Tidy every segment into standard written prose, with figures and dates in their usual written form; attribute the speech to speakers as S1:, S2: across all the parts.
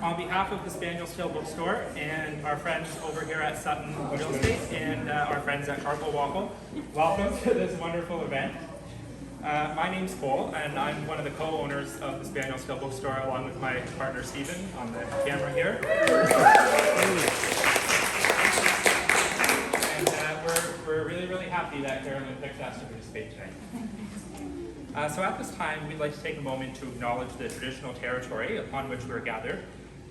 S1: On behalf of the Spaniel Bookstore and our friends over here at Sutton Real Estate and our friends at Cargo Waffle, welcome to this wonderful event. My name's Cole, and I'm one of the co-owners of the Spaniel Bookstore, along with my partner Stephen on the camera here. And we're really happy that Carolyn picked us to participate tonight. So at this time, we'd like to take a moment to acknowledge the traditional territory upon which we're gathered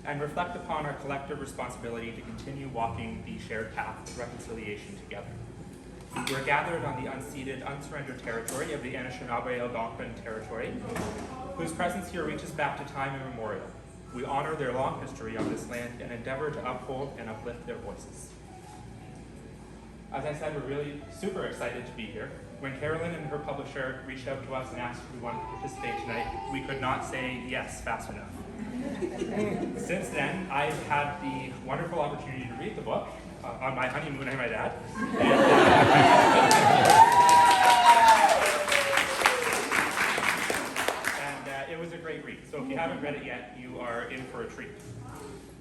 S1: and reflect upon our collective responsibility to continue walking the shared path of reconciliation together. We're gathered on the unceded, unsurrendered territory of the Anishinaabe Algonquin territory, whose presence here reaches back to time immemorial. We honor their long history on this land and endeavor to uphold and uplift their voices. As I said, we're really super excited to be here. When Carolyn and her publisher reached out to us and asked if we wanted to participate tonight, we could not say yes fast enough. Since then, I've had the wonderful opportunity to read the book on my honeymoon with my dad. And it was a great read. So if you haven't read it yet, you are in for a treat.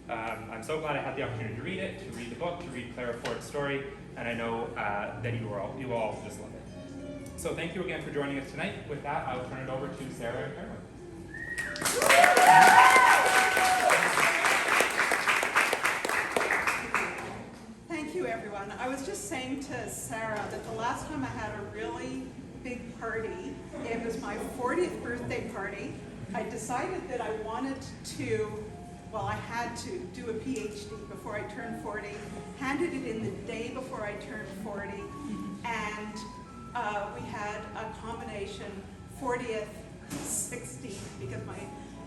S1: I'm so glad I had the opportunity to read it, to read the book, to read Clara Ford's story, and I know that you will all just love it. So thank you again for joining us tonight. With that, I will turn it over to Sarah and Carolyn.
S2: Thank you, everyone. I was just saying to Sarah that the last time I had a really big party, it was my 40th birthday party. I decided that I wanted to, well, I had to do a PhD before I turned 40, handed it in the day before I turned 40, and we had a combination 40th, 60th, because my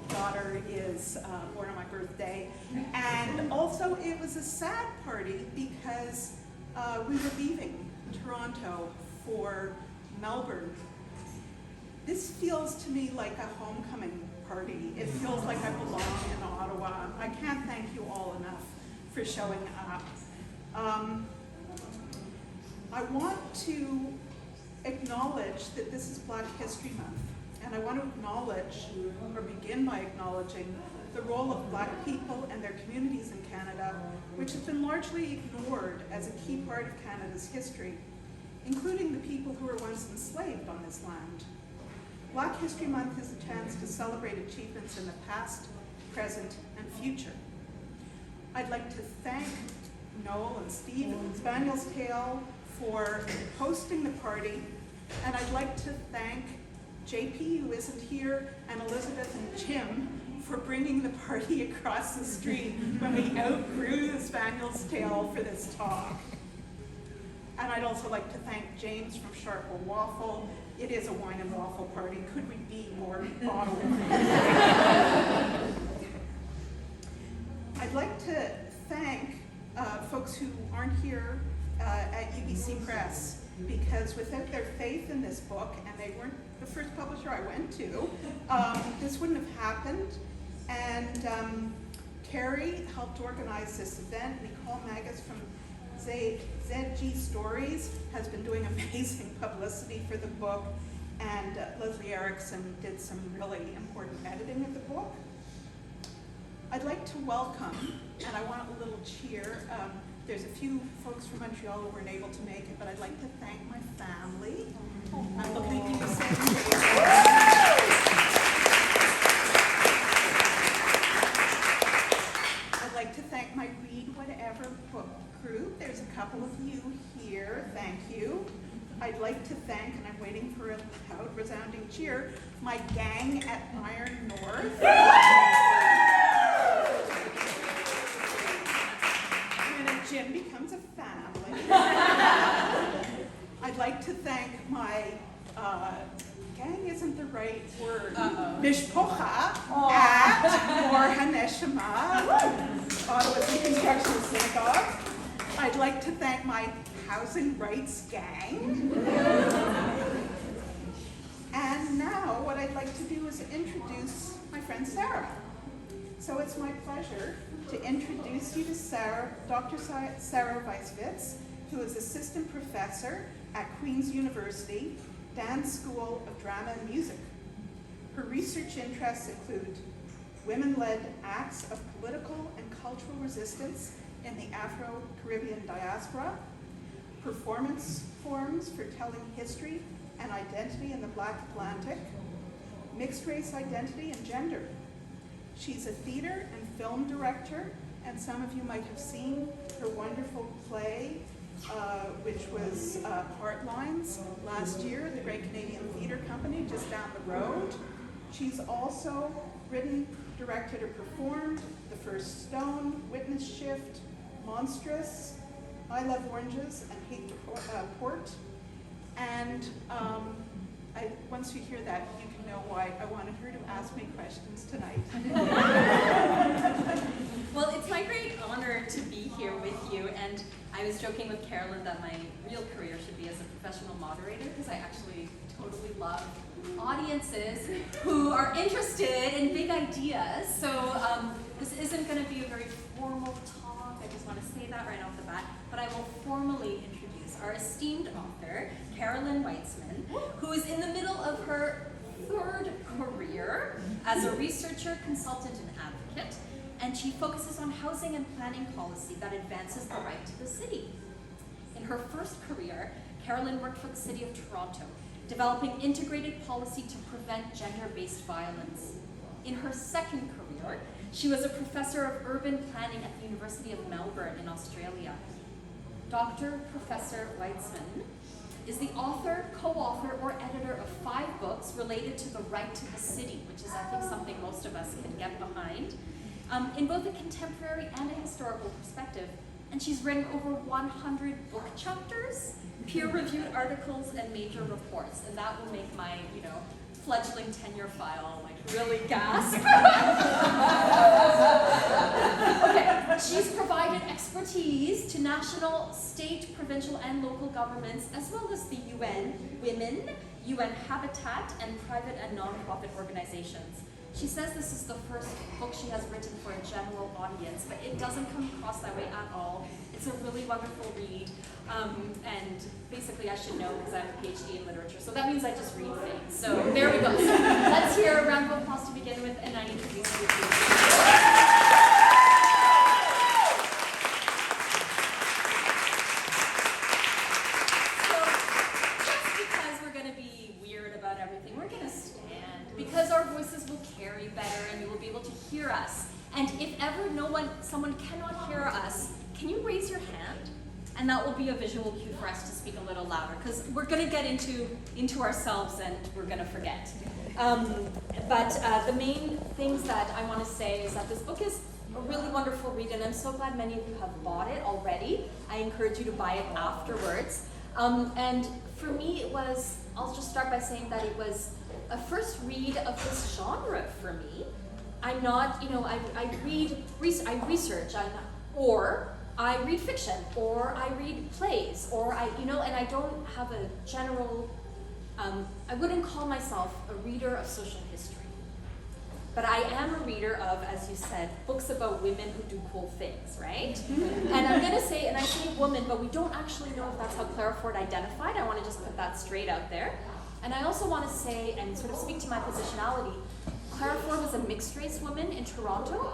S2: daughter is born on my birthday, and also it was a sad party because we were leaving Toronto for Melbourne. This feels to me like a homecoming party. It feels like I belong in Ottawa. I can't thank you all enough for showing up. I want to acknowledge that this is Black History Month, and I want to acknowledge, or begin by acknowledging, the role of Black people and their communities in Canada, which has been largely ignored as a key part of Canada's history, including the people who were once enslaved on this land. Black History Month is a chance to celebrate achievements in the past, present, and future. I'd like to thank Noel and Steve and Spaniel's Tale for hosting the party, and I'd like to thank JP, who isn't here, and Elizabeth and Jim for bringing the party across the street when we outgrew the Spaniel's Tale for this talk. And I'd also like to thank James from Sharper Waffle. It is a wine and waffle party. Could we be more Ottawa? I'd like to thank folks who aren't here at UBC Press, because without their faith in this book, and they weren't the first publisher I went to, this wouldn't have happened. And Carrie helped organize this event. Nicole Magus from ZG Stories has been doing amazing publicity for the book, and Leslie Erickson did some really important editing of the book. I'd like to welcome, and I want a little cheer. There's a few folks from Montreal who weren't able to make it, but I'd like to thank my family. I'm looking at you the same way. I'd like to thank my Read Whatever book group. There's a couple of you here. Thank you. I'd like to thank, and I'm waiting for a loud, resounding cheer, my gang at Iron North. Gym becomes a family. I'd like to thank my, gang isn't the right word, Mishpocha at Morhaneshima, Ottawa's Reconstruction Synagogue. I'd like to thank my housing rights gang. And now what I'd like to do is introduce my friend Sarah. So it's my pleasure to introduce you to Dr. Sarah Waisvisz, who is assistant professor at Queen's University, Dance School of Drama and Music. Her research interests include women-led acts of political cultural resistance in the Afro-Caribbean diaspora, performance forms for telling history and identity in the Black Atlantic, mixed race identity and gender. She's a theater and film director, and some of you might have seen her wonderful play, which was Heartlines last year at the Great Canadian Theatre Company just down the road. She's also written, directed, or performed The First Stone, Witness Shift, Monstrous, I Love Oranges, and Hate the Port. And once you hear that, you can know why I wanted her to ask me questions tonight.
S3: Well, it's my great honor to be here with you, and I was joking with Carolyn that my real career should be as a professional moderator, because I actually totally love audiences who are interested in big ideas. So this isn't going to be a very formal talk, I just want to say that right off the bat, but I will formally introduce our esteemed author, Carolyn Whitzman, who is in the middle of her third career as a researcher, consultant, and advocate, and she focuses on housing and planning policy that advances the right to the city. In her first career, Carolyn worked for the City of Toronto, developing integrated policy to prevent gender-based violence. In her second career, she was a professor of urban planning at the University of Melbourne in Australia. Dr. Professor Whitzman is the author, co-author, or editor of 5 books related to the right to the city, which is, I think, something most of us can get behind, in both a contemporary and a historical perspective. And she's written over 100 book chapters, peer-reviewed articles, and major reports. And that will make my, fledgling tenure file really gasp. Okay, she's provided expertise to national, state, provincial, and local governments, as well as the UN Women, UN Habitat, and private and non-profit organizations. She says this is the first book she has written for a general audience, but it doesn't come across that way at all. It's a really wonderful read, and basically I should know because I have a PhD in literature, so that means I just read things. So there we go. So let's hear a round of applause to begin with, and I introduce you to because our voices will carry better and you will be able to hear us. And if ever someone cannot hear us, can you raise your hand? And that will be a visual cue for us to speak a little louder, because we're going to get into ourselves and we're going to forget. But the main things that I want to say is that this book is a really wonderful read, and I'm so glad many of you have bought it already. I encourage you to buy it afterwards. And for me, I'll just start by saying that it was a first read of this genre for me. I'm not, I research, or I read fiction, or I read plays, or and I don't have a general, I wouldn't call myself a reader of social history. But I am a reader of, as you said, books about women who do cool things, right? And I'm going to say, and I say woman, but we don't actually know if that's how Clara Ford identified. I want to just put that straight out there. And I also want to say, and sort of speak to my positionality, Clara Ford was a mixed-race woman in Toronto.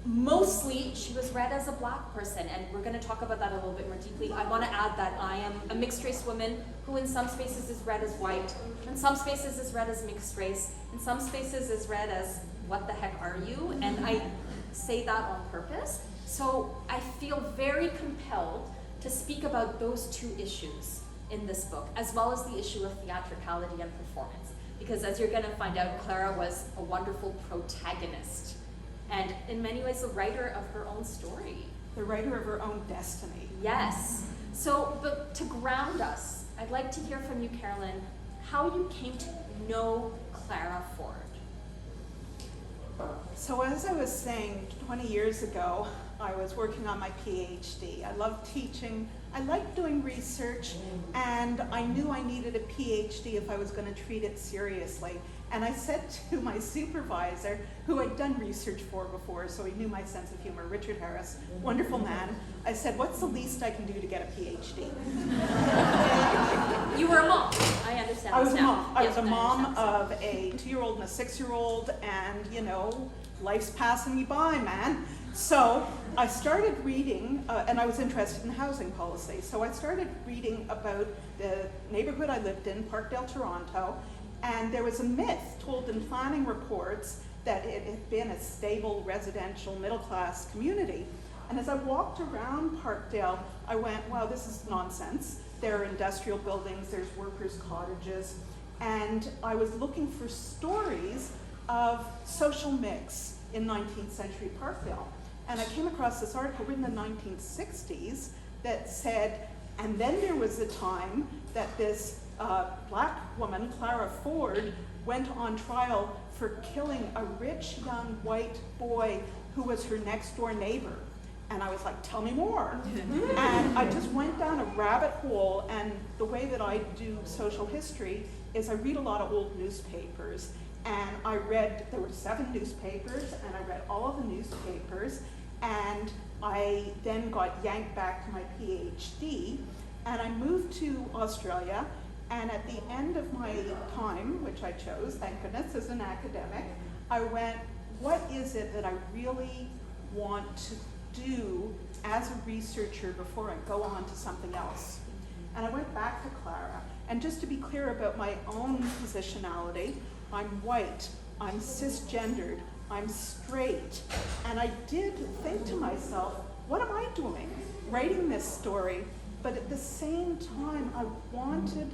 S3: Mostly, she was read as a Black person, and we're going to talk about that a little bit more deeply. I want to add that I am a mixed-race woman who in some spaces is read as white, in some spaces is read as mixed race, in some spaces is read as, what the heck are you? And I say that on purpose. So I feel very compelled to speak about those 2 issues in this book, as well as the issue of theatricality and performance. Because as you're going to find out, Clara was a wonderful protagonist, and in many ways a writer of her own story.
S2: The writer of her own destiny.
S3: Yes. So, but to ground us, I'd like to hear from you, Carolyn, how you came to know Clara Ford.
S2: So as I was saying, 20 years ago, I was working on my PhD. I love teaching, I like doing research, and I knew I needed a PhD if I was going to treat it seriously. And I said to my supervisor, who I'd done research for before, so he knew my sense of humor, Richard Harris, wonderful man, I said, what's the least I can do to get a PhD?
S3: You were a mom, I understand.
S2: I was a mom. I
S3: Yes,
S2: was a mom
S3: understand.
S2: of a 2-year-old and a 6-year-old, and life's passing me by, man. So I started reading, and I was interested in housing policy. So I started reading about the neighborhood I lived in, Parkdale, Toronto, and there was a myth told in planning reports that it had been a stable residential middle-class community. And as I walked around Parkdale, I went, wow, this is nonsense. There are industrial buildings, there's workers' cottages, and I was looking for stories of social mix in 19th century Parkdale. And I came across this article written in the 1960s that said, and then there was a time that this black woman, Clara Ford, went on trial for killing a rich young white boy who was her next door neighbor. And I was like, tell me more. And I just went down a rabbit hole, and the way that I do social history is I read a lot of old newspapers. And I read, there were 7 newspapers, and I read all of the newspapers, and I then got yanked back to my PhD, and I moved to Australia, and at the end of my time, which I chose, thank goodness, as an academic, I went, what is it that I really want to do as a researcher before I go on to something else? And I went back to Clara, and just to be clear about my own positionality, I'm white, I'm cisgendered, I'm straight, and I did think to myself, what am I doing writing this story? But at the same time, I wanted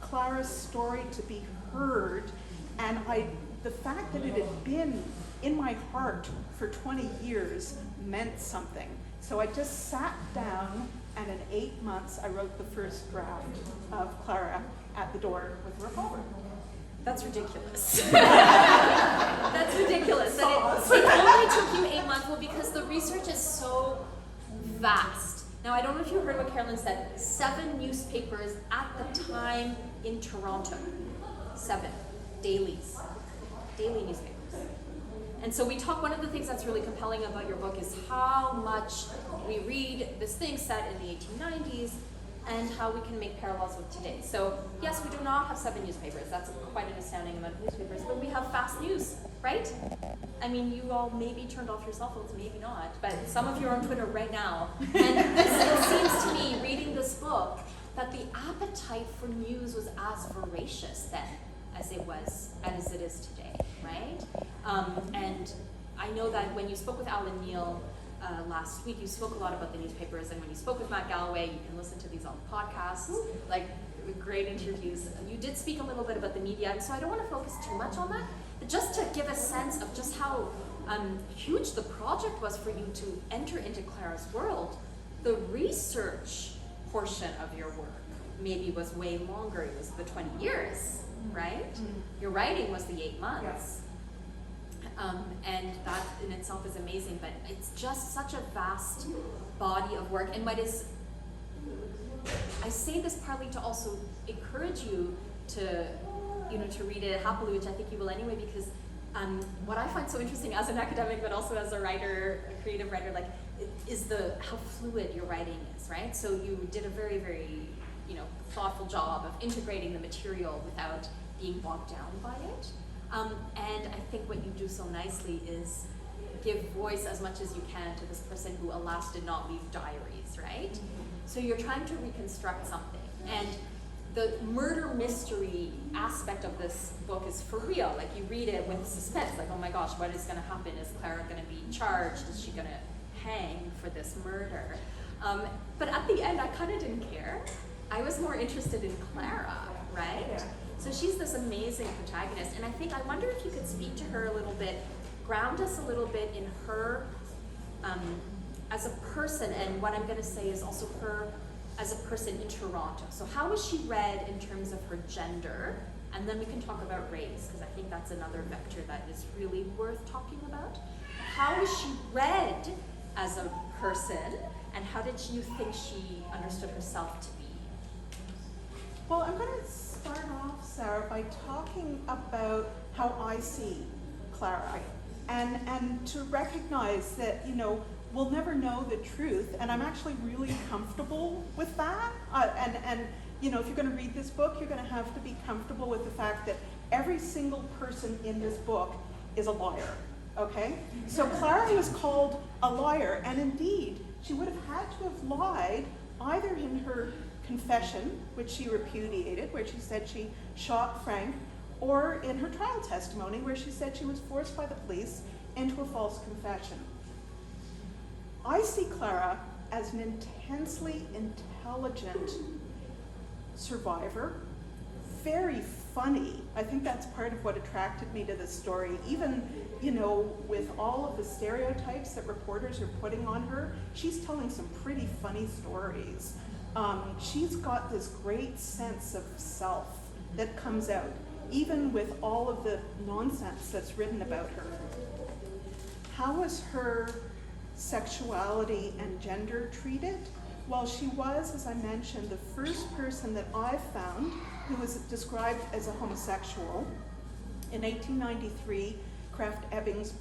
S2: Clara's story to be heard, and the fact that it had been in my heart for 20 years meant something. So I just sat down, and in 8 months, I wrote the first draft of Clara at the Door with Revolver.
S3: That's ridiculous. That's ridiculous. That it only took you 8 months. Well, because the research is so vast. Now, I don't know if you heard what Carolyn said. 7 newspapers at the time in Toronto. 7 dailies. Daily newspapers. And so we talk, one of the things that's really compelling about your book is how much we read this thing set in the 1890s and how we can make parallels with today. So yes, we do not have 7 newspapers. That's quite an astounding amount of newspapers, but we have fast news, right? I mean, you all maybe turned off your cell phones, maybe not, but some of you are on Twitter right now. And it seems to me, reading this book, that the appetite for news was as voracious then as it is today, right? And I know that when you spoke with Alan Neal last week, you spoke a lot about the newspapers, and when you spoke with Matt Galloway, you can listen to these on podcasts, like great interviews. You did speak a little bit about the media, and so I don't want to focus too much on that, but just to give a sense of just how huge the project was for you to enter into Clara's world, the research portion of your work maybe was way longer. It was the 20 years, right? Your writing was the 8 months.
S2: Yes.
S3: And that in itself is amazing, but it's just such a vast body of work. And what is, I say this partly to also encourage you to, to read it happily, which I think you will anyway, because what I find so interesting as an academic, but also as a writer, a creative writer, is how fluid your writing is, right? So you did a very, very, thoughtful job of integrating the material without being bogged down by it. And I think what you do so nicely is give voice as much as you can to this person who, alas, did not leave diaries, right? So you're trying to reconstruct something. And the murder mystery aspect of this book is for real. Like, you read it with suspense, like, oh my gosh, what is going to happen? Is Clara going to be charged? Is she going to hang for this murder? But at the end, I kind of didn't care. I was more interested in Clara, right?
S2: Yeah.
S3: So she's this amazing protagonist, and I wonder if you could speak to her a little bit, ground us a little bit in her as a person, and what I'm going to say is also her as a person in Toronto. So how was she read in terms of her gender? And then we can talk about race, because I think that's another vector that is really worth talking about. How was she read as a person, and how did you think she understood herself to be?
S2: Well, I'm going to start off, Sarah, by talking about how I see Clara, and to recognize that, we'll never know the truth, and I'm actually really comfortable with that. And if you're going to read this book, you're going to have to be comfortable with the fact that every single person in this book is a liar. Okay? So Clara was called a liar, and indeed, she would have had to have lied either in her confession, which she repudiated, where she said she shot Frank, or in her trial testimony, where she said she was forced by the police into a false confession. I see Clara as an intensely intelligent survivor, very funny. I think that's part of what attracted me to this story. Even, you know, with all of the stereotypes that reporters are putting on her, she's telling some pretty funny stories. She's got this great sense of self that comes out, even with all of the nonsense that's written about her. How was her sexuality and gender treated? Well, she was, as I mentioned, the first person that I've found who was described as a homosexual. In 1893, Kraft Ebbing's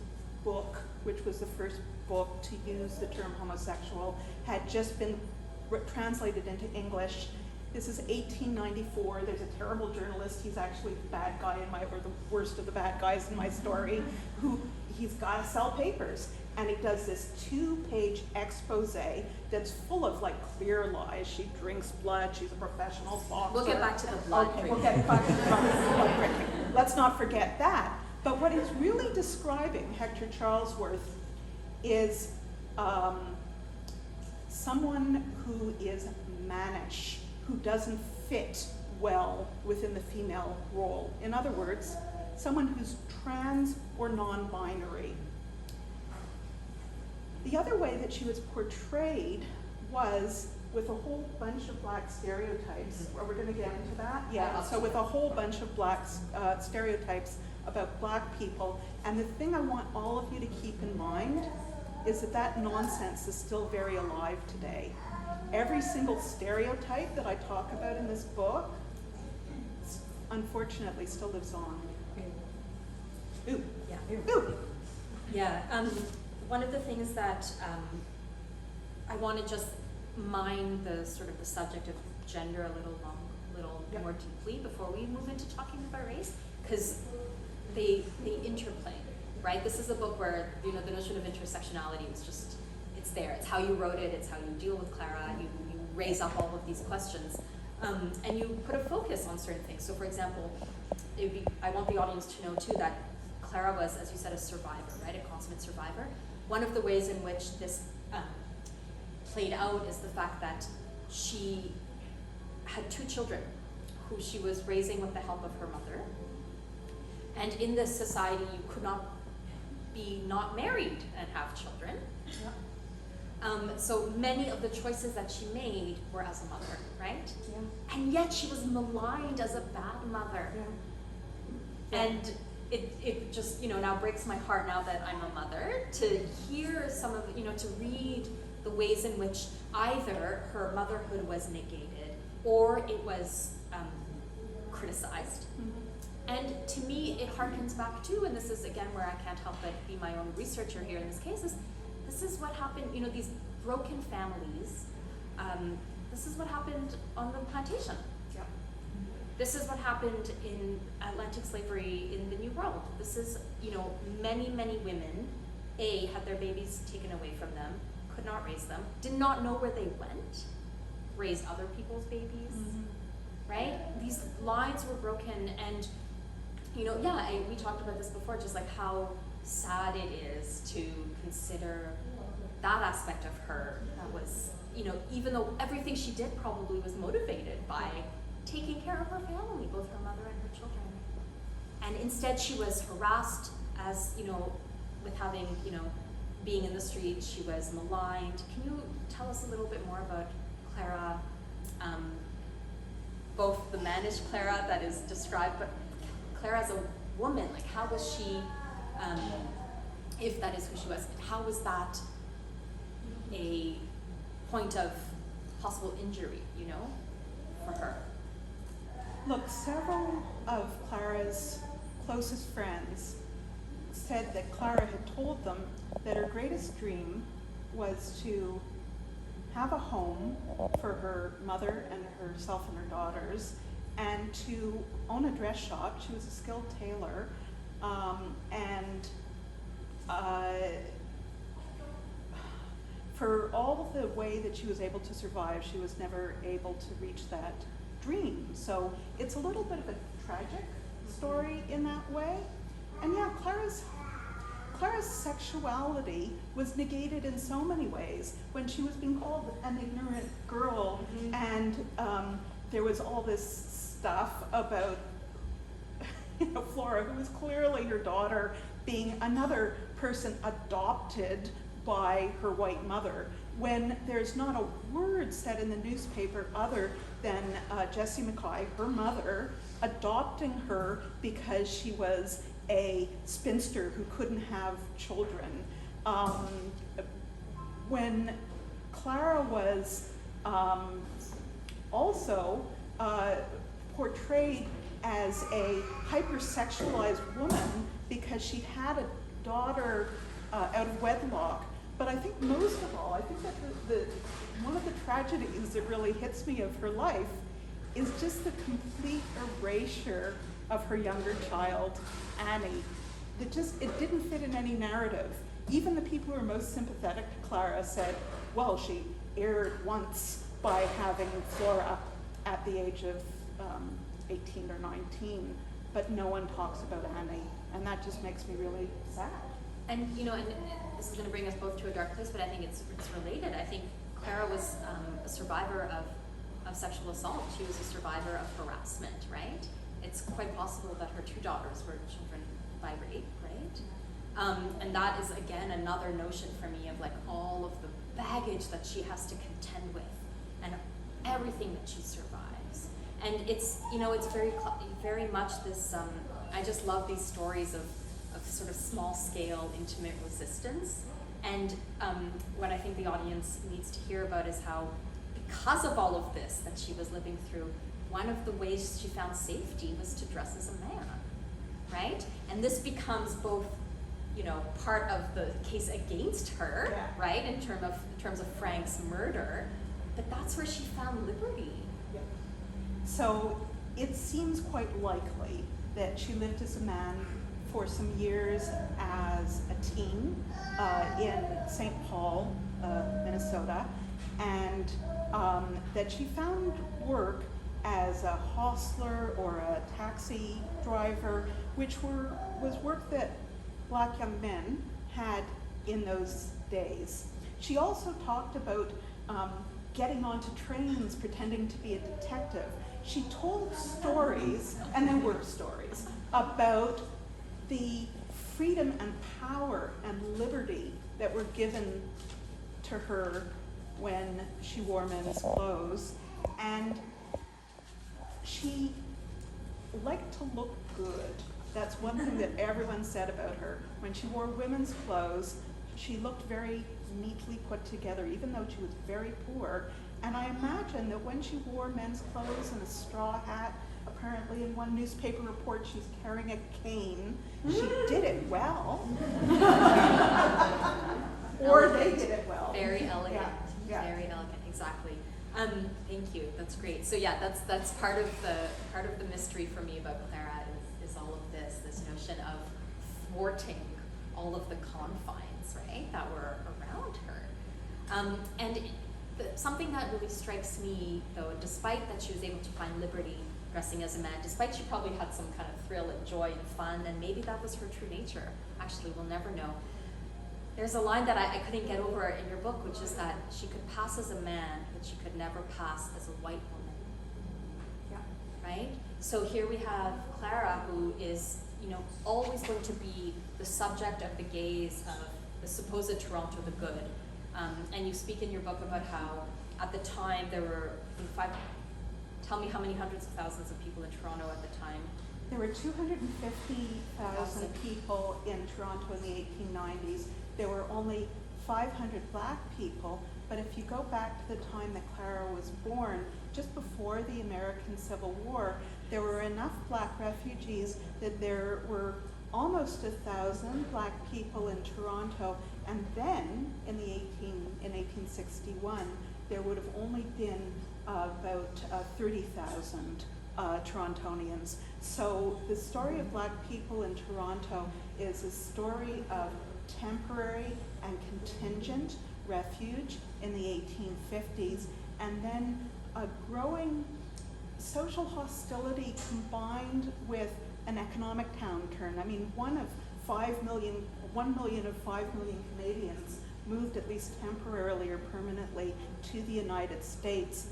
S2: book, which was the first book to use the term homosexual, had just been translated into English. This is 1894. There's a terrible journalist. He's actually the bad guy or the worst of the bad guys in my story, who he's got to sell papers. And he does this 2-page expose that's full of like clear lies. She drinks blood. She's a professional boxer.
S3: We'll get back to the blood
S2: Okay,
S3: drinking.
S2: we'll get back to the blood drinking. Let's not forget that. But what he's really describing, Hector Charlesworth, is someone who is mannish, who doesn't fit well within the female role. In other words, someone who's trans or non-binary. The other way that she was portrayed was with a whole bunch of black stereotypes. Are we going to get into that? Yeah, so with a whole bunch of black stereotypes about black people. And the thing I want all of you to keep in mind is that that nonsense is still very alive today. Every single stereotype that I talk about in this book, unfortunately, still lives on. Ooh.
S4: Yeah.
S2: Ooh.
S4: Yeah. One of the things that I want to just mine the sort of the subject of gender a little
S2: Yep.
S4: more deeply before we move into talking about race, because they interplay, right? This is a book where, you know, the notion of intersectionality is just, it's there. It's how you wrote it. It's how you deal with Clara. You raise up all of these questions, and you put a focus on certain things. So, for example, I want the audience to know too that Clara was, as you said, a survivor, right? A consummate survivor. One of the ways in which this played out is the fact that she had 2 children who she was raising with the help of her mother. And in this society, you could not be not married and have children. So many of the choices that she made were as a mother, right?
S2: Yeah.
S4: And yet she was maligned as a bad mother.
S2: Yeah.
S4: And it just, you know, now breaks my heart now that I'm a mother to hear some of, you know, to read the ways in which either her motherhood was negated or it was criticized.
S2: Mm-hmm.
S4: And to me, it harkens back to, and this is again where I can't help but be my own researcher here in this case, is this is what happened, you know, these broken families, this is what happened on the plantation.
S2: Yeah.
S4: This is what happened in Atlantic slavery in the New World. This is, you know, many, many women, had their babies taken away from them, could not raise them, did not know where they went, raised other people's babies, right? These lines were broken, and, you know, we talked about this before, just like how sad it is to consider that aspect of her that was, you know, even though everything she did probably was motivated by taking care of her family, both her mother and her children. And instead she was harassed as, you know, with having, you know, being in the street, she was maligned. Can you tell us a little bit more about Clara, both the mannish Clara that is described, but Clara as a woman, like how was she, if that is who she was, how was that a point of possible injury, you know, for her?
S2: Look, several of Clara's closest friends said that Clara had told them that her greatest dream was to have a home for her mother and herself and her daughters, and to own a dress shop. She was a skilled tailor, and for all the way that she was able to survive, she was never able to reach that dream. So it's a little bit of a tragic story in that way. And yeah, Clara's sexuality was negated in so many ways. When she was being called an ignorant girl, and there was all this stuff about Flora, who was clearly her daughter, being another person adopted by her white mother, when there's not a word said in the newspaper other than Jessie Mackay, her mother, adopting her because she was a spinster who couldn't have children. When Clara was also portrayed as a hypersexualized woman because she had a daughter out of wedlock. But I think most of all, I think that one of the tragedies that really hits me of her life is just the complete erasure of her younger child, Annie. It didn't fit in any narrative. Even the people who are most sympathetic to Clara said, well, she erred once by having Flora at the age of 18 or 19, but no one talks about Annie, and that just makes me really sad.
S4: And and this is going to bring us both to a dark place, but I think it's related. I think Clara was a survivor of sexual assault. She was a survivor of harassment, right? It's quite possible that her two daughters were children by rape, right? And that is, again, another notion for me of like all of the baggage that she has to contend with and everything that she survives. And it's, it's very much this, I just love these stories of sort of small scale, intimate resistance. And what I think the audience needs to hear about is how, because of all of this that she was living through, one of the ways she found safety was to dress as a man, right? And this becomes both, part of the case against her, right, in terms of Frank's murder, but that's where she found liberty.
S2: Yeah. So it seems quite likely that she lived as a man for some years as a teen in St. Paul, Minnesota, and that she found work as a hostler or a taxi driver, which was work that Black young men had in those days. She also talked about getting onto trains pretending to be a detective. She told stories, and there were stories, about the freedom and power and liberty that were given to her when she wore men's clothes. And she liked to look good. That's one thing that everyone said about her. When she wore women's clothes, she looked very neatly put together, even though she was very poor. And I imagine that when she wore men's clothes and a straw hat, apparently in one newspaper report she's carrying a cane, she did it well. Or
S4: Elegant.
S2: they did it well.
S4: Very elegant.
S2: Yeah.
S4: Very elegant, exactly. Thank you. That's great. So yeah, that's part of the mystery for me about Clara is all of this notion of thwarting all of the confines, right, that were around her. Something that really strikes me, though, despite that she was able to find liberty dressing as a man, despite she probably had some kind of thrill and joy and fun, and maybe that was her true nature. Actually, we'll never know. There's a line that I couldn't get over in your book, which is that she could pass as a man, but she could never pass as a white woman.
S2: Yeah.
S4: Right? So here we have Clara, who is, always going to be the subject of the gaze of the supposed Toronto the good. And you speak in your book about how, at the time, there were tell me how many hundreds of thousands of people in Toronto at the time.
S2: There were 250,000 people in Toronto in the 1890s. There were only 500 Black people, but if you go back to the time that Clara was born, just before the American Civil War, there were enough Black refugees that there were almost 1,000 Black people in Toronto, and then in 1861, there would have only been about 30,000 Torontonians. So the story of Black people in Toronto is a story of temporary and contingent refuge in the 1850s, and then a growing social hostility combined with an economic downturn. I mean, 1 million of 5 million Canadians moved at least temporarily or permanently to the United States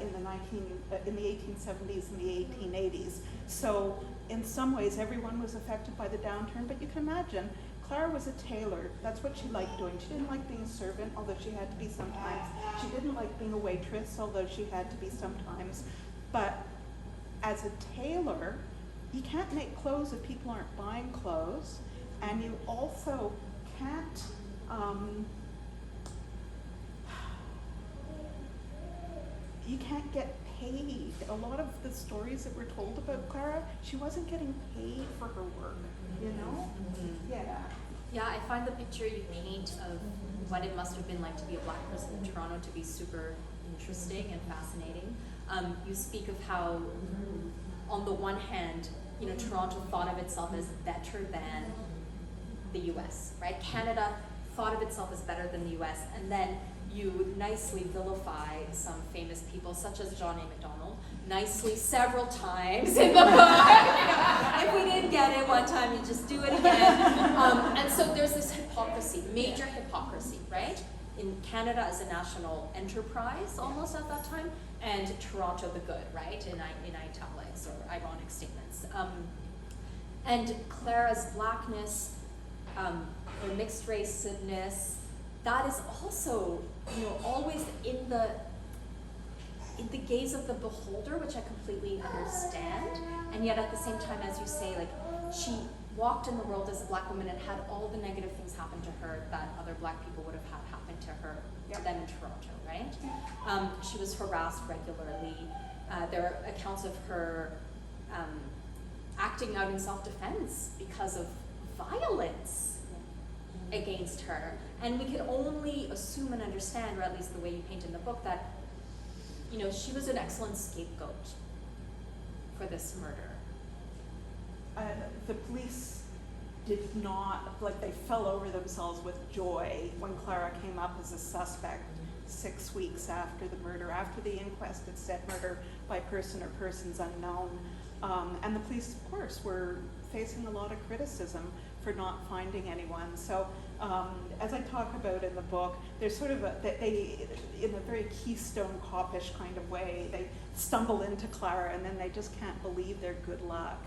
S2: in the 1870s and the 1880s. So in some ways, everyone was affected by the downturn, but you can imagine, Clara was a tailor. That's what she liked doing. She didn't like being a servant, although she had to be sometimes. She didn't like being a waitress, although she had to be sometimes. But as a tailor, you can't make clothes if people aren't buying clothes, and you also can't you can't get paid. A lot of the stories that were told about Clara, she wasn't getting paid for her work, you know? Yeah.
S4: Yeah, I find the picture you paint of what it must have been like to be a Black person in Toronto to be super interesting and fascinating. You speak of how, on the one hand, you know, Toronto thought of itself as better than the US, right? Canada thought of itself as better than the US, and then you nicely vilify some famous people, such as John A. Macdonald, nicely several times in the book. If we didn't get it one time, you just do it again. And so there's this hypocrisy, major hypocrisy, right? In Canada as a national enterprise, almost at that time, and Toronto the good, right? In italics or ironic statements. And Clara's Blackness, her mixed raceness, that is also, you know, always in the gaze of the beholder, which I completely understand. And yet at the same time, as you say, like, she walked in the world as a Black woman and had all the negative things happen to her that other Black people would have had happen to her, to them in Toronto, right? She was harassed regularly. There are accounts of her acting out in self-defense because of violence against her. And we can only assume and understand, or at least the way you paint in the book, that, you know, she was an excellent scapegoat for this murder.
S2: The police did not, like, they fell over themselves with joy when Clara came up as a suspect 6 weeks after the murder, after the inquest had said murder by person or persons unknown. And the police, of course, were facing a lot of criticism for not finding anyone. So as I talk about in the book, there's sort of they, in a very Keystone Copish kind of way, they stumble into Clara and then they just can't believe their good luck.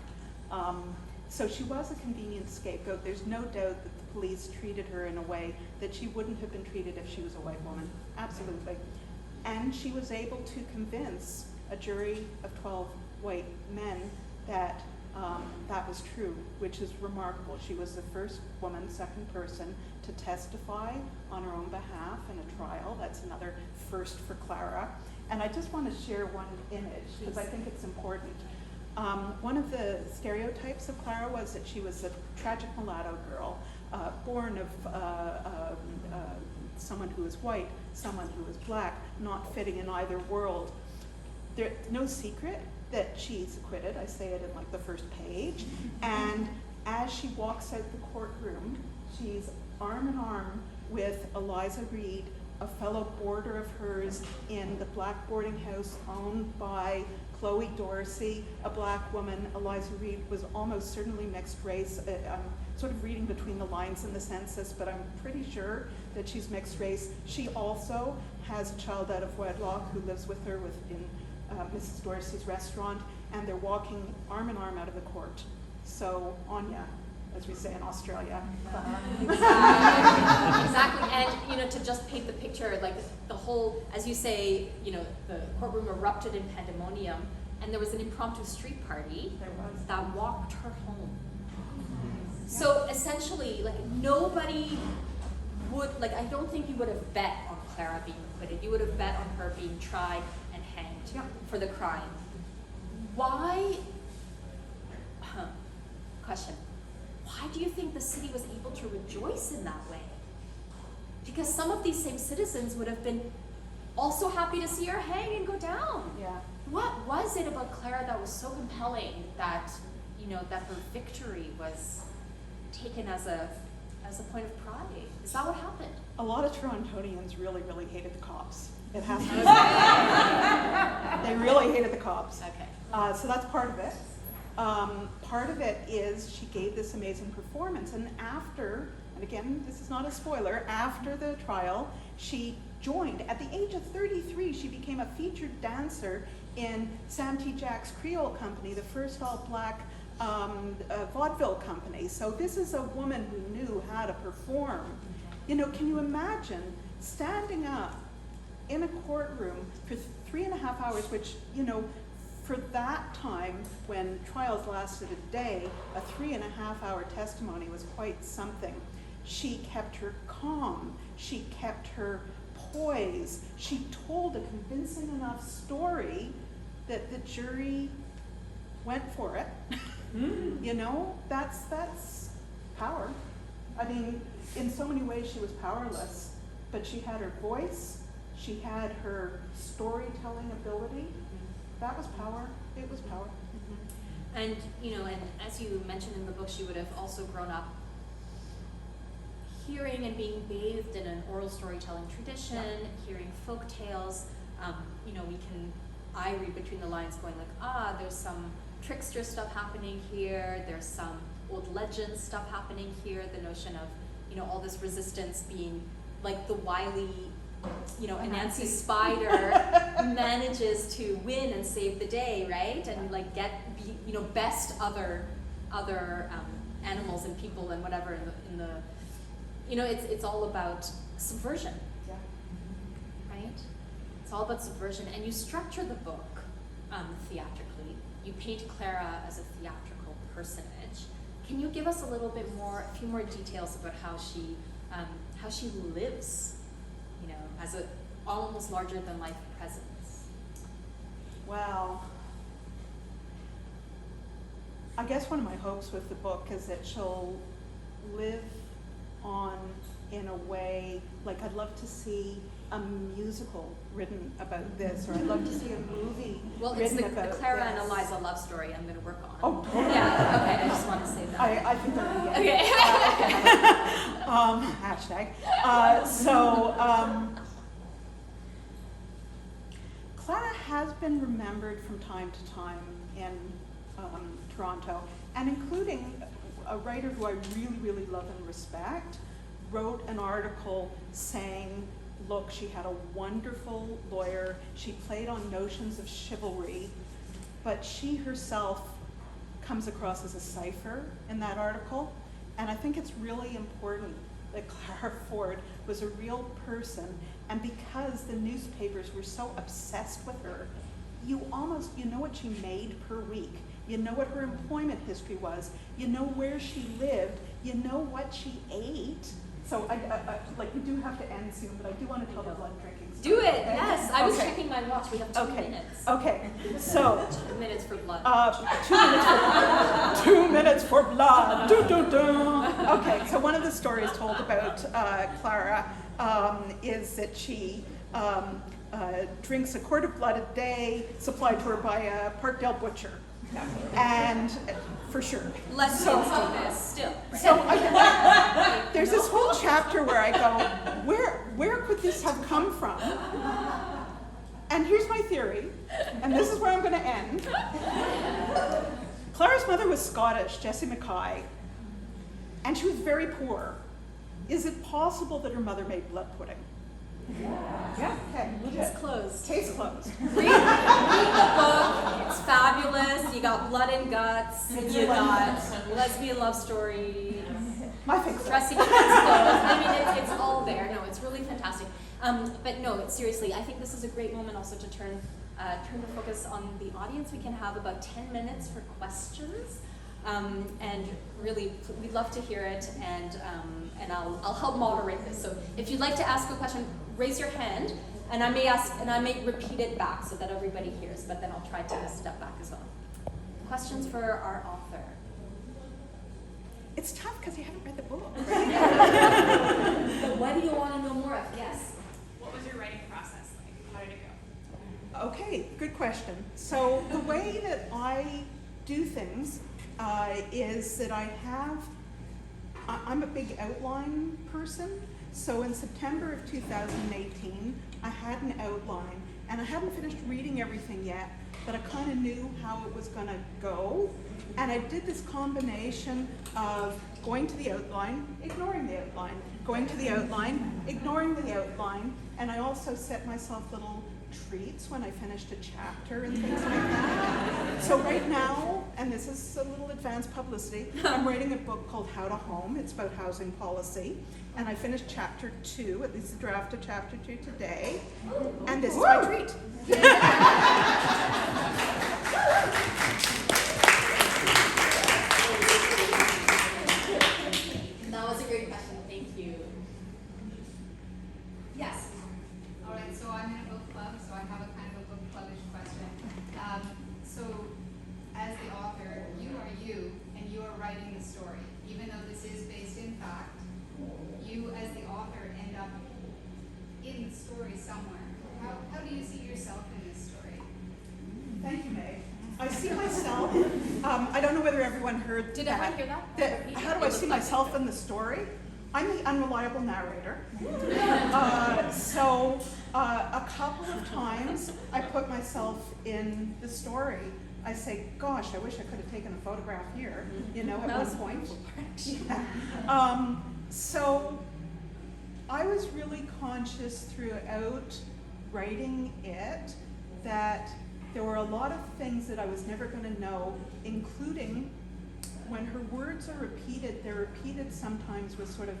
S2: So she was a convenient scapegoat. There's no doubt that the police treated her in a way that she wouldn't have been treated if she was a white woman. Absolutely. And she was able to convince a jury of 12 white men that that was true, which is remarkable. She was the first woman, second person, to testify on her own behalf in a trial. That's another first for Clara. And I just want to share one image because I think it's important. One of the stereotypes of Clara was that she was a tragic mulatto girl, born of someone who was white, someone who was Black, not fitting in either world. There's no secret that she's acquitted. I say it in like the first page. And as she walks out the courtroom, she's arm in arm with Eliza Reid, a fellow boarder of hers in the Black boarding house owned by Chloe Dorsey, a Black woman. Eliza Reid was almost certainly mixed race. I'm sort of reading between the lines in the census, but I'm pretty sure that she's mixed race. She also has a child out of wedlock who lives with her in Mrs. Dorsey's restaurant, and they're walking arm in arm out of the court. So, Anya, as we say in Australia.
S4: Exactly, and you know, to just paint the picture, like the whole, as you say, you know, the courtroom erupted in pandemonium, and there was an impromptu street party that walked her home. So essentially, like, nobody would, like, I don't think you would have bet on Clara being acquitted. You would have bet on her being tried and hanged for the crime. Why, question, why do you think the city was able to rejoice in that way? Because some of these same citizens would have been also happy to see her hang and go down.
S2: Yeah.
S4: What was it about Clara that was so compelling that, you know, that her victory was taken as a as a point of pride. Is that what happened?
S2: A lot of Torontonians really, really hated the cops. It has to be said. They really hated the cops.
S4: Okay.
S2: So that's part of it. Part of it is she gave this amazing performance, and after, and again, this is not a spoiler, after the trial, she joined. At the age of 33, she became a featured dancer in Sam T. Jack's Creole Company, the first all-black vaudeville company. So this is a woman who knew how to perform. You know, can you imagine standing up in a courtroom for 3.5 hours, which, you know, for that time when trials lasted a day, a 3.5-hour testimony was quite something. She kept her calm, she kept her poise, she told a convincing enough story that the jury went for it. You know, that's power. I mean, in so many ways she was powerless, but she had her voice, she had her storytelling ability. That was power. It was power.
S4: And, you know, and as you mentioned in the book, she would have also grown up hearing and being bathed in an oral storytelling tradition, hearing folk tales. You know, I read between the lines going like, there's some trickster stuff happening here, there's some old legend stuff happening here, the notion of, you know, all this resistance being like the wily, you know, Anansi Spider manages to win and save the day, right? And like you know, best other animals and people and whatever in the you know, it's all about subversion.
S2: Yeah.
S4: Right? It's all about subversion, and you structure the book theatrically. You paint Clara as a theatrical personage. Can you give us a few more details about how she lives, you know, as a almost larger than life presence?
S2: Well, I guess one of my hopes with the book is that she'll live on in a way, like I'd love to see a musical written about this, or I'd love to see a movie
S4: Well, it's
S2: written
S4: the
S2: about
S4: Clara
S2: this.
S4: and Eliza love story I'm going to work on.
S2: Oh, totally.
S4: Yeah, okay, I just want to say that.
S2: I think that would be
S4: Okay.
S2: hashtag. Clara has been remembered from time to time in Toronto, and including a writer who I really, really love and respect, wrote an article saying, look, she had a wonderful lawyer, she played on notions of chivalry, but she herself comes across as a cipher in that article, and I think it's really important that Clara Ford was a real person, and because the newspapers were so obsessed with her, you know what she made per week, you know what her employment history was, you know where she lived, you know what she ate. So I like, we do have to end soon, but I do want to tell the blood drinking story.
S4: Do it,
S2: Okay?
S4: yes. I was
S2: Okay.
S4: checking my watch. We have 2
S2: Okay.
S4: minutes.
S2: Okay, so
S4: 2 minutes for blood.
S2: 2 minutes for blood. Do, do, do. Okay, so one of the stories told about Clara is that she drinks a quart of blood a day, supplied to her by a Parkdale butcher. And for sure.
S4: Lesbians do this still. Right?
S2: So there's this whole chapter where I go, where could this have come from? And here's my theory, and this is where I'm going to end. Clara's mother was Scottish, Jessie Mackay, and she was very poor. Is it possible that her mother made blood pudding? Yeah. Okay.
S4: It's closed.
S2: Case closed.
S4: Read the book. It's fabulous. You got blood and guts. You got lesbian love story.
S2: My favorite.
S4: Dressing against clothes. I mean, it's all there. No, it's really fantastic. But no, seriously, I think this is a great moment also to turn the focus on the audience. We can have about 10 minutes for questions. And really, we'd love to hear it, and I'll help moderate this. So if you'd like to ask a question, raise your hand, and I may repeat it back so that everybody hears, but then I'll try to step back as well. Questions for our author?
S2: It's tough because you haven't read the book.
S4: But what do you want to know more of? Yes.
S5: What was your writing process like? How did it go?
S2: Okay, good question. So the way that I do things is that I'm a big outline person. So in September of 2018, I had an outline, and I hadn't finished reading everything yet, but I kind of knew how it was going to go. And I did this combination of going to the outline, ignoring the outline, going to the outline, ignoring the outline, and I also set myself little treats when I finished a chapter and things like that. So right now, and this is a little advanced publicity, I'm writing a book called How to Home. It's about housing policy. And I finished chapter 2, at least the draft of chapter 2 today. And this is my treat.
S3: That was a great question. Thank you. Yes.
S5: All right, so I'm in a book club, so I have a kind of a book clubbish question. So, as the author, you are you, and you are writing the story. Even though this is based in fact, you as the author end up in the story somewhere. How do you see yourself in this story?
S2: Thank you, Meg. I see myself, I don't know whether everyone heard
S3: Did
S2: that.
S3: everyone hear that?
S2: How do I see myself in the story? I'm the unreliable narrator. A couple of times I put myself in the story. I say, gosh, I wish I could have taken a photograph here, at one point. Yeah. So I was really conscious throughout writing it that there were a lot of things that I was never going to know, including when her words are repeated, they're repeated sometimes with sort of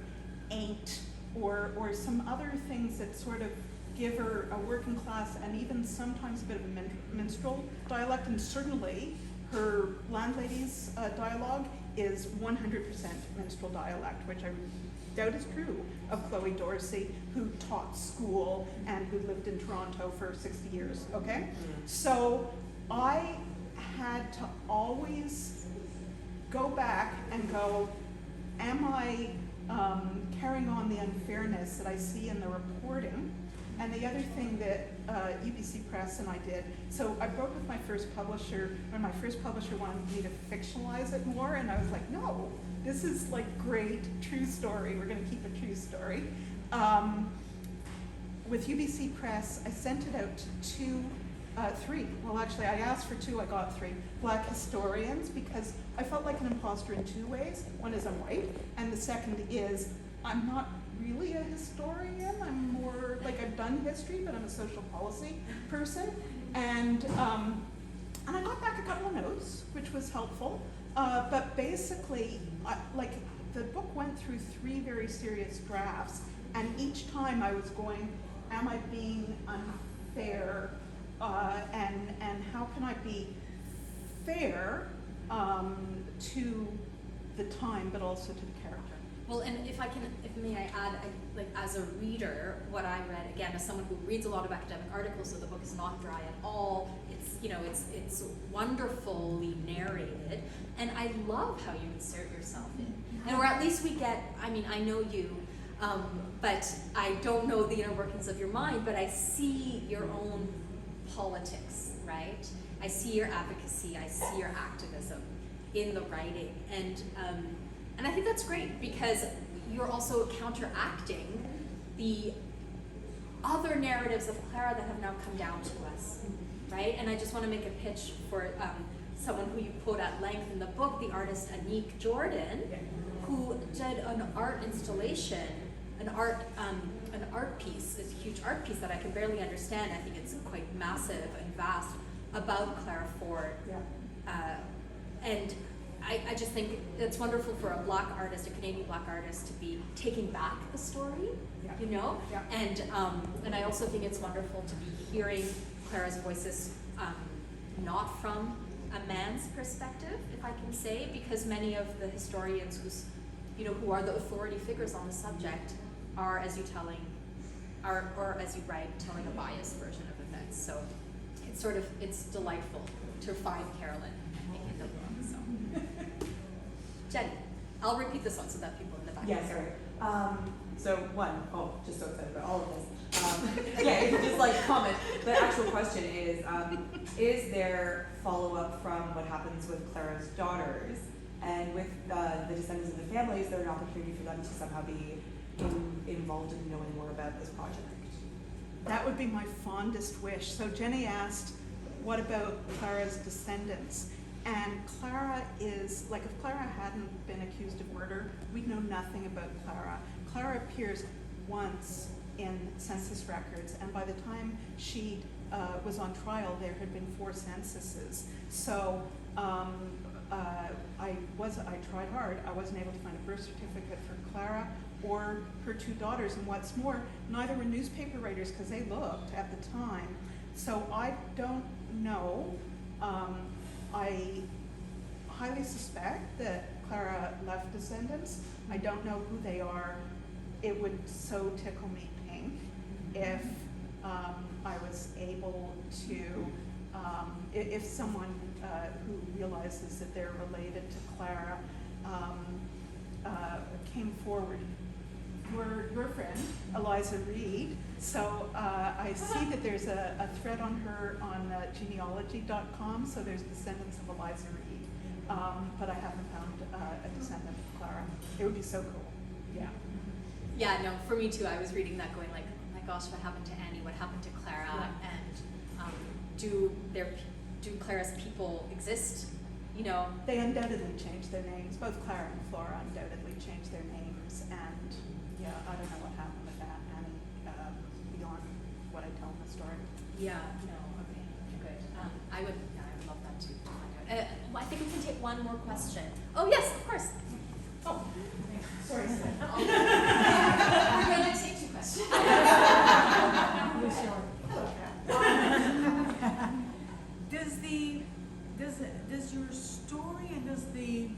S2: ain't or some other things that sort of give her a working class and even sometimes a bit of a minstrel dialect, and certainly her landlady's dialogue is 100% minstrel dialect, which I doubt is true of Chloe Dorsey, who taught school and who lived in Toronto for 60 years, okay? So I had to always go back and go, am I carrying on the unfairness that I see in the reporting? And the other thing that UBC Press and I did, so I broke with my first publisher when my first publisher wanted me to fictionalize it more, and I was like, no, this is like great, true story, we're gonna keep a true story. With UBC Press, I sent it out to three, well actually I asked for 2, I got 3, Black historians, because I felt like an imposter in 2 ways. One is I'm white, and the second is I'm not really a historian, I'm more, like I've done history, but I'm a social policy person. And I got back a couple of notes, which was helpful, but basically, the book went through 3 very serious drafts, and each time I was going, am I being unfair, and how can I be fair to the time, but also to the character?
S3: Well, and if may I add, as a reader, what I read, again, as someone who reads a lot of academic articles, so the book is not dry at all, it's wonderfully narrated, and I love how you insert yourself in. And or at least we get, I know you, but I don't know the inner workings of your mind, but I see your own politics, right? I see your advocacy, I see your activism in the writing, and I think that's great because you're also counteracting the other narratives of Clara that have now come down to us, right? And I just want to make a pitch for someone who you quote at length in the book, the artist Anique Jordan, who did an art installation, an art piece, this huge art piece that I can barely understand. I think it's quite massive and vast, about Clara Ford. And I just think it's wonderful for a Black artist, a Canadian Black artist, to be taking back the story, And I also think it's wonderful to be hearing Clara's voices, not from a man's perspective, if I can say, because many of the historians who are the authority figures on the subject are, as you write, telling a biased version of events. So it's delightful to find Carolyn in the book. So, Jenny, I'll repeat this one so that people in the back can hear.
S6: Just so excited about all of this. Just comment. The actual question is there follow-up from what happens with Clara's daughters And with the descendants of the families, there's an opportunity for them to somehow be involved in knowing more about this project.
S2: That would be my fondest wish. So Jenny asked, what about Clara's descendants? And Clara is, like, if Clara hadn't been accused of murder, we'd know nothing about Clara. Clara appears once in census records, and by the time she was on trial, there had been 4 censuses. So I tried hard. I wasn't able to find a birth certificate for Clara or her 2 daughters, and what's more, neither were newspaper writers because they looked at the time. So I don't know. I highly suspect that Clara left descendants. I don't know who they are. It would so tickle me pink if I was able to, if someone who realizes that they're related to Clara came forward. Your friend, Eliza Reid. So I see that there's a thread on her on genealogy.com, so there's descendants of Eliza Reid. But I haven't found a descendant of Clara. It would be so cool. Yeah.
S3: Yeah, no, for me too. I was reading that going like, oh my gosh, what happened to Annie? What happened to Clara?
S2: Yeah.
S3: And do Clara's people exist? You know?
S2: They undoubtedly changed their names. Both Clara and Flora undoubtedly changed their names, and yeah, I don't know what happened with that, Annie, beyond what I tell in the story.
S3: Yeah, no, okay, good. I would love that too, to find out. I think we can take one more question. Oh yes, of course.
S2: Oh, sorry.
S3: We're going to take 2 questions.
S7: Does your story and does the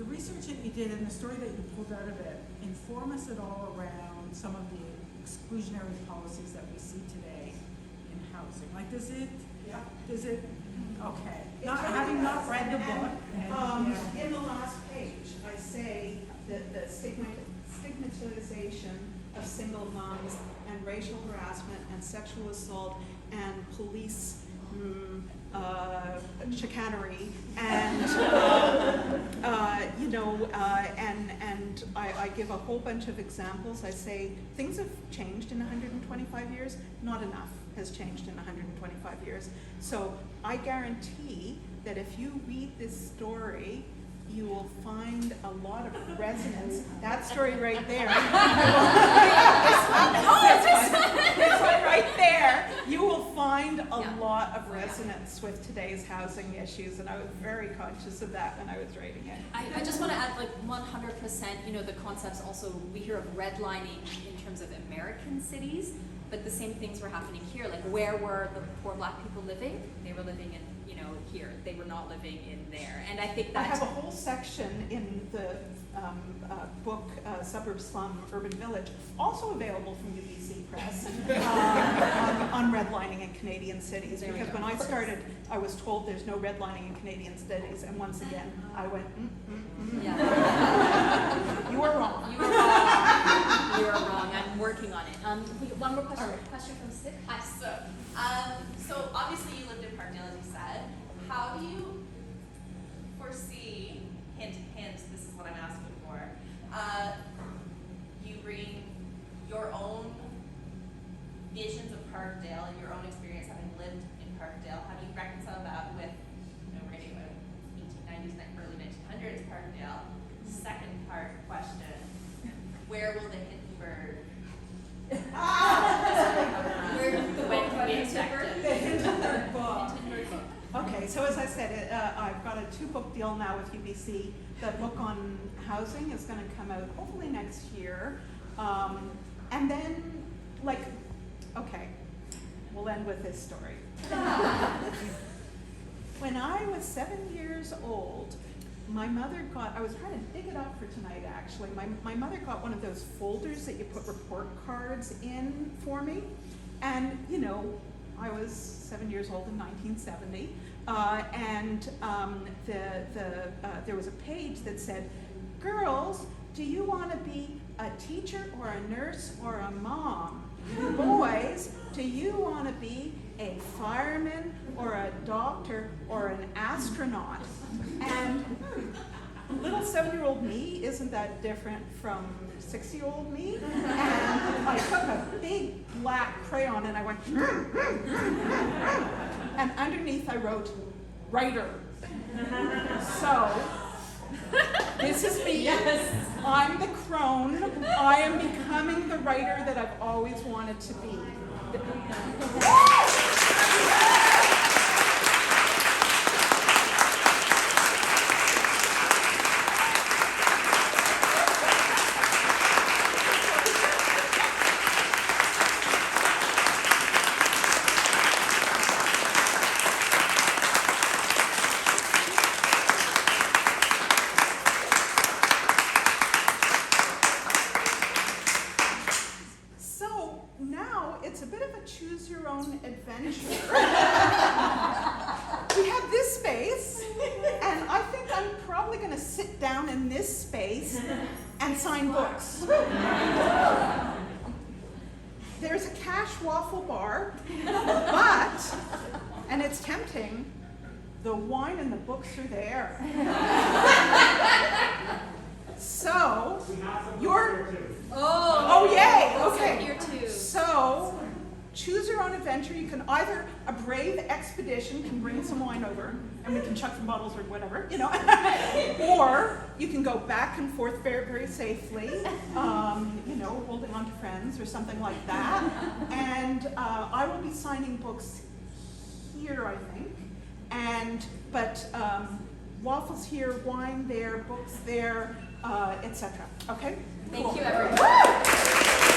S7: research that you did and the story that you pulled out of it inform us at all around some of the exclusionary policies that we see today in housing? Like, does it?
S2: Yeah.
S7: Does it? Okay.
S2: It
S7: Not
S2: really
S7: having not
S2: does.
S7: read the book.
S2: In the last page, I say that the stigmatization of single moms and racial harassment and sexual assault and police chicanery and and I give a whole bunch of examples. I say things have changed in 125 years. Not enough has changed in 125 years. So I guarantee that if you read this story, you will find a lot of resonance. That story right there. This one right there. You will find a lot of resonance with today's housing issues, and I was very conscious of that when I was writing it.
S3: I just want to add, like, 100%, you know, the concepts also, we hear of redlining in terms of American cities, but the same things were happening here. Like, where were the poor Black people living? They were living in, you know, here. They were not living in there. And I think that...
S2: I have a whole section in the book, Suburb Slum Urban Village, also available from UBC Press, on redlining in Canadian cities.
S3: There we
S2: Because
S3: go.
S2: when I started, I was told there's no redlining in Canadian cities, and once again, I went,
S3: Yeah.
S2: You are wrong.
S3: You are wrong. You are wrong. I'm working on it. One more question.
S2: All right.
S3: Question from Sid.
S8: Hi, so obviously you lived in Parkdale, as you said. How do you foresee, hint, hint, this is what I'm asking for, you bring your own visions of Parkdale and your own experience having lived in Parkdale? How do you reconcile that with, you know, writing about 1890s, early 1900s Parkdale? Second part question, where will the hidden bird when can we expect it?
S2: The Hindenburg book. Okay, so as I said, I've got a 2-book deal now with UBC. The book on housing is going to come out hopefully next year. And then, like, okay, we'll end with this story. When I was 7 years old, my mother got, I was trying to dig it up for tonight actually, my mother got one of those folders that you put report cards in for me. And, you know, I was 7 years old in 1970, there was a page that said, "Girls, do you want to be a teacher or a nurse or a mom? Boys, do you want to be a fireman or a doctor or an astronaut? And little 7-year-old me isn't that different from 60-year-old me. And I took a big black crayon and I went, and underneath I wrote, writer. So, this is me. Yes. I'm the crone. I am becoming the writer that I've always wanted to be. Choose your own adventure. We have this space, and I think I'm probably going to sit down in this space and sign books. There's a cash waffle bar, but, and it's tempting, the wine and the books are there. So, oh yay, okay.
S3: Here too.
S2: So, choose your own adventure. You can either, a brave expedition can bring some wine over, and we can chuck some bottles or whatever, you know. Or you can go back and forth very, very safely, you know, holding on to friends or something like that. And I will be signing books here, I think. But waffles here, wine there, books there, etc. Okay?
S3: Thank you, everyone.